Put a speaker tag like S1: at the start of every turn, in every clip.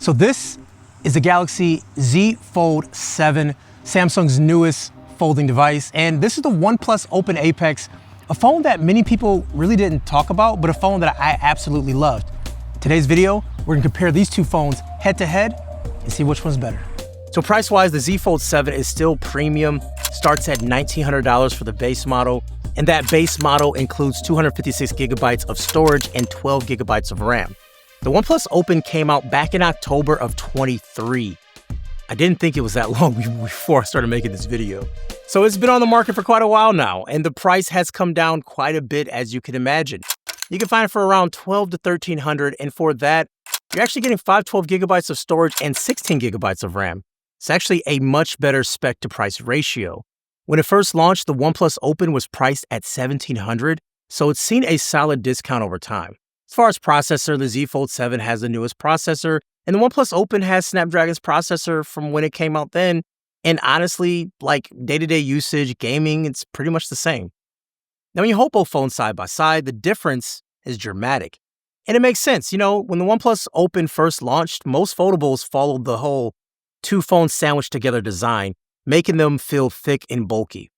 S1: So this is the Galaxy Z Fold 7, Samsung's newest folding device. And this is the OnePlus Open Apex, a phone that many people really didn't talk about, but a phone that I absolutely loved. Today's video, we're gonna compare these two phones head to head and see which one's better. So price-wise, the Z Fold 7 is still premium, starts at $1,900 for the base model. And that base model includes 256 gigabytes of storage and 12 gigabytes of RAM. The OnePlus Open came out back in October of 23. I didn't think it was that long before I started making this video. So it's been on the market for quite a while now, and the price has come down quite a bit, as you can imagine. You can find it for around $1,200 to $1,300, and for that, you're actually getting 512 gigabytes of storage and 16 gigabytes of RAM. It's actually a much better spec to price ratio. When it first launched, the OnePlus Open was priced at $1,700, so it's seen a solid discount over time. As far as processor, the Z Fold 7 has the newest processor, and the OnePlus Open has Snapdragon's processor from when it came out then. And honestly, like day-to-day usage, gaming, it's pretty much the same. Now, when you hold both phones side by side, the difference is dramatic. And it makes sense. You know, when the OnePlus Open first launched, most foldables followed the whole two phones sandwiched together design, making them feel thick and bulky.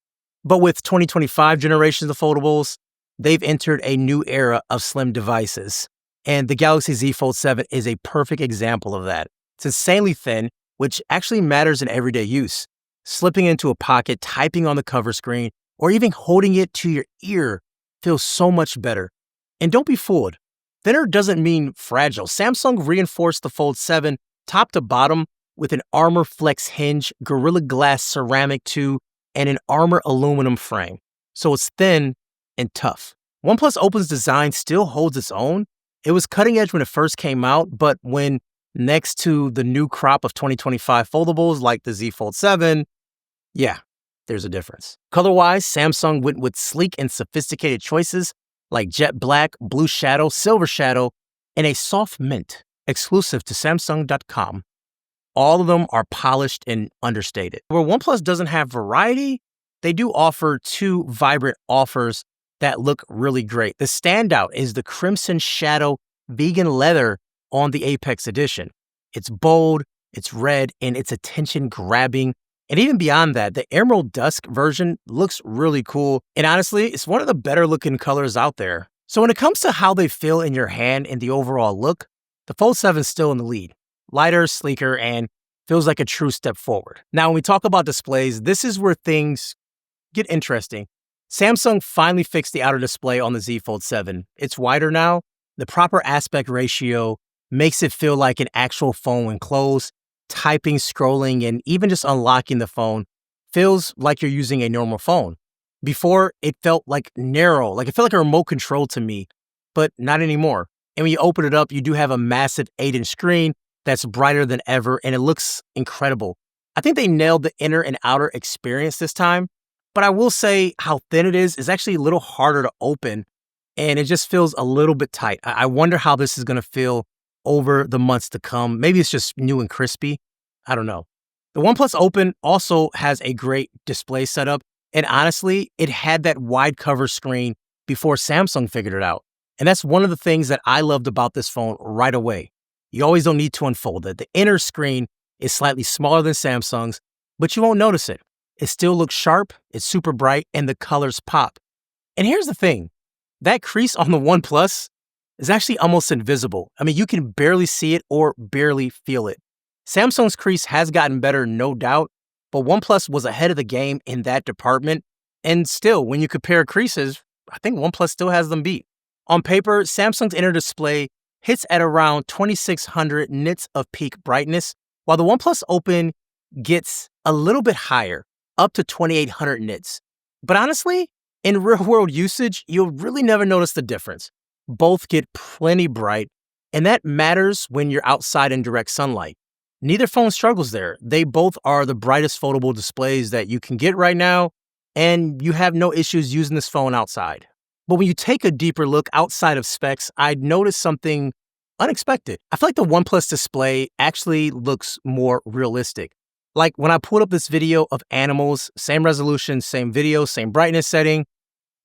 S1: But with 2025 generations of foldables, they've entered a new era of slim devices. And the Galaxy Z Fold 7 is a perfect example of that. It's insanely thin, which actually matters in everyday use. Slipping into a pocket, typing on the cover screen, or even holding it to your ear feels so much better. And don't be fooled. Thinner doesn't mean fragile. Samsung reinforced the Fold 7 top to bottom with an Armor Flex hinge, Gorilla Glass ceramic too, and an Armor aluminum frame. So it's thin and tough. OnePlus Open's design still holds its own. It was cutting edge when it first came out, but when next to the new crop of 2025 foldables like the Z Fold 7, yeah, there's a difference. Color-wise, Samsung went with sleek and sophisticated choices like jet black, blue shadow, silver shadow, and a soft mint, exclusive to Samsung.com. All of them are polished and understated. Where OnePlus doesn't have variety, they do offer two vibrant offers that look really great. The standout is the Crimson Shadow vegan leather on the Apex edition. It's bold, it's red, and it's attention-grabbing. And even beyond that, the Emerald Dusk version looks really cool. And honestly, it's one of the better-looking colors out there. So when it comes to how they feel in your hand and the overall look, the Fold 7 is still in the lead. Lighter, sleeker, and feels like a true step forward. Now, when we talk about displays, this is where things get interesting. Samsung finally fixed the outer display on the Z Fold 7. It's wider now. The proper aspect ratio makes it feel like an actual phone when closed. Typing, scrolling, and even just unlocking the phone feels like you're using a normal phone. Before, it felt like narrow, like it felt like a remote control to me, but not anymore. And when you open it up, you do have a massive 8-inch screen that's brighter than ever, and it looks incredible. I think they nailed the inner and outer experience this time, but I will say how thin it is actually a little harder to open, and it just feels a little bit tight. I wonder how this is gonna feel over the months to come. Maybe it's just new and crispy. I don't know. The OnePlus Open also has a great display setup, and honestly, it had that wide cover screen before Samsung figured it out. And that's one of the things that I loved about this phone right away. You always don't need to unfold it. The inner screen is slightly smaller than Samsung's, but you won't notice it. It still looks sharp, it's super bright, and the colors pop. And here's the thing, that crease on the OnePlus is actually almost invisible. I mean, you can barely see it or barely feel it. Samsung's crease has gotten better, no doubt, but OnePlus was ahead of the game in that department. And still, when you compare creases, I think OnePlus still has them beat. On paper, Samsung's inner display hits at around 2600 nits of peak brightness, while the OnePlus Open gets a little bit higher, up to 2800 nits. But honestly, in real-world usage, you'll really never notice the difference. Both get plenty bright, and that matters when you're outside in direct sunlight. Neither phone struggles there. They both are the brightest foldable displays that you can get right now, and you have no issues using this phone outside. But when you take a deeper look outside of specs, I'd notice something unexpected. I feel like the OnePlus display actually looks more realistic. Like when I pulled up this video of animals, same resolution, same video, same brightness setting,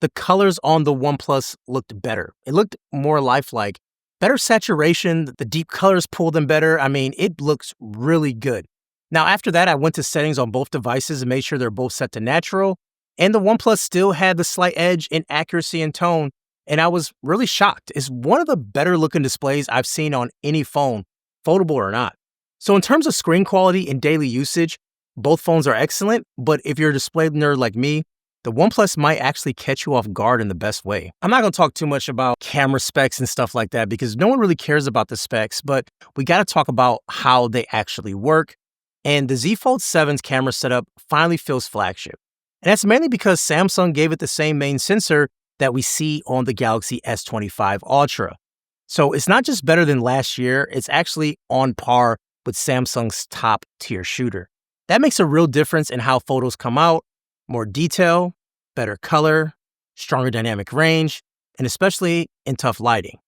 S1: the colors on the OnePlus looked better. It looked more lifelike. Better saturation, the deep colors pulled in better. I mean, it looks really good. Now, after that, I went to settings on both devices and made sure they're both set to natural. And the OnePlus still had the slight edge in accuracy and tone. And I was really shocked. It's one of the better looking displays I've seen on any phone, foldable or not. So in terms of screen quality and daily usage, both phones are excellent. But if you're a display nerd like me, the OnePlus might actually catch you off guard in the best way. I'm not gonna talk too much about camera specs and stuff like that because no one really cares about the specs, but we gotta talk about how they actually work. And the Z Fold 7's camera setup finally feels flagship. And that's mainly because Samsung gave it the same main sensor that we see on the Galaxy S25 Ultra. So it's not just better than last year, it's actually on par with Samsung's top tier shooter. That makes a real difference in how photos come out. More detail, better color, stronger dynamic range, and especially in tough lighting.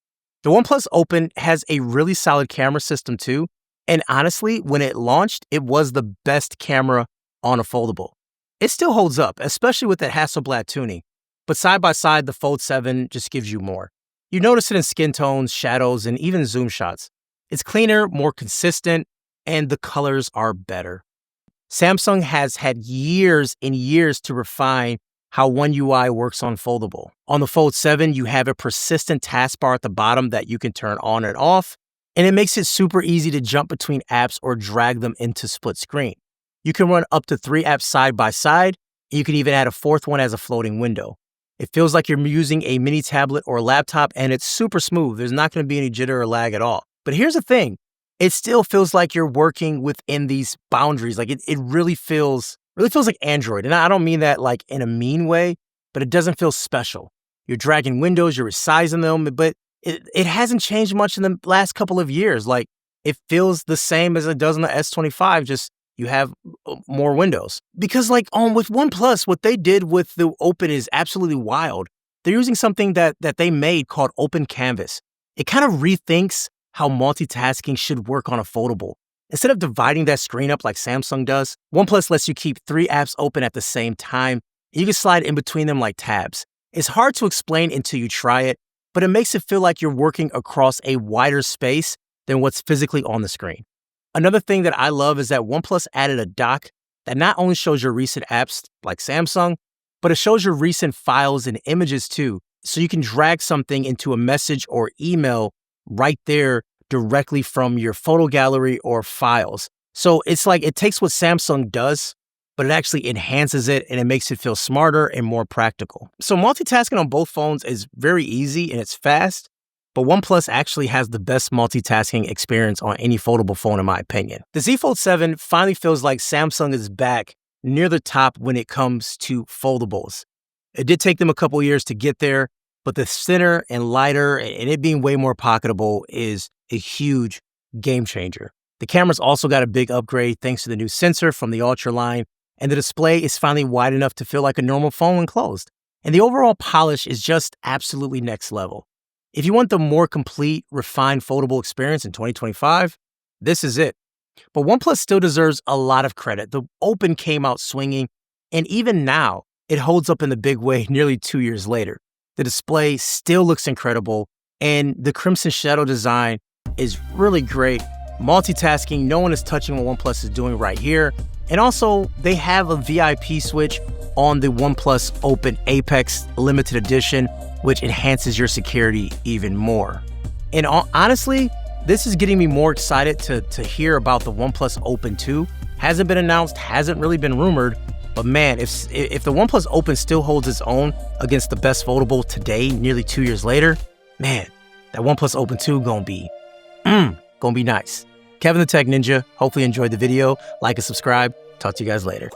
S1: The OnePlus Open has a really solid camera system too, and honestly, when it launched, it was the best camera on a foldable. It still holds up, especially with that Hasselblad tuning, but side by side, the Fold 7 just gives you more. You notice it in skin tones, shadows, and even zoom shots. It's cleaner, more consistent, and the colors are better. Samsung has had years and years to refine how One UI works on foldable. On the Fold 7, you have a persistent taskbar at the bottom that you can turn on and off, and it makes it super easy to jump between apps or drag them into split screen. You can run up to 3 apps side by side, and you can even add a 4th one as a floating window. It feels like you're using a mini tablet or laptop, and it's super smooth. There's not going to be any jitter or lag at all. But here's the thing. It still feels like you're working within these boundaries. Like it really feels like Android. And I don't mean that like in a mean way, but it doesn't feel special. You're dragging windows, you're resizing them, but it hasn't changed much in the last couple of years. Like it feels the same as it does on the S25, just you have more windows. Because like with OnePlus, what they did with the Open is absolutely wild. They're using something that they made called Open Canvas. It kind of rethinks how multitasking should work on a foldable. Instead of dividing that screen up like Samsung does, OnePlus lets you keep 3 apps open at the same time. You can slide in between them like tabs. It's hard to explain until you try it, but it makes it feel like you're working across a wider space than what's physically on the screen. Another thing that I love is that OnePlus added a dock that not only shows your recent apps like Samsung, but it shows your recent files and images too. So you can drag something into a message or email right there directly from your photo gallery or files. So it's like it takes what Samsung does, but it actually enhances it and it makes it feel smarter and more practical. So multitasking on both phones is very easy and it's fast, but OnePlus actually has the best multitasking experience on any foldable phone in my opinion. The Z Fold 7 finally feels like Samsung is back near the top when it comes to foldables. It did take them a couple years to get there, but the thinner and lighter and it being way more pocketable is a huge game changer. The camera's also got a big upgrade thanks to the new sensor from the Ultra line, and the display is finally wide enough to feel like a normal phone when closed. And the overall polish is just absolutely next level. If you want the more complete, refined foldable experience in 2025, this is it. But OnePlus still deserves a lot of credit. The Open came out swinging, and even now, it holds up in the big way nearly 2 years later. The display still looks incredible, and the Crimson Shadow design is really great. Multitasking, no one is touching what OnePlus is doing right here. And also, they have a VIP switch on the OnePlus Open Apex Limited Edition, which enhances your security even more. And honestly, this is getting me more excited to hear about the OnePlus Open 2. Hasn't been announced, hasn't really been rumored, but man, if the OnePlus Open still holds its own against the best foldable today, nearly 2 years later, man, that OnePlus Open 2 gonna be nice. Kevin the Tech Ninja, hopefully you enjoyed the video. Like and subscribe. Talk to you guys later.